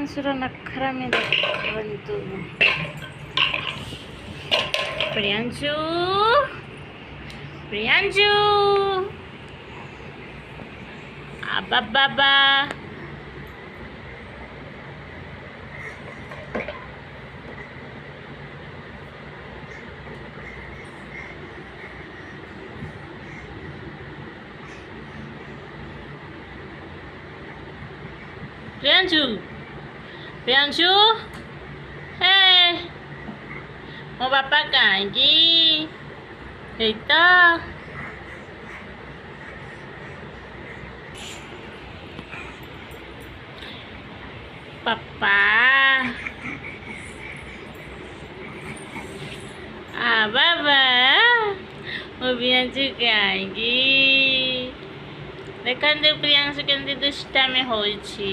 प्रियांशुर नखरा में देखु प्रियांशु प्रियांशु आबा बाबा प्रियांशु प्रियांशु हे मो बापा कहीं तो पापा बाबा मो प्रियांशु कहीं देखते प्रियांशु केमती दुष्टा में होइछि।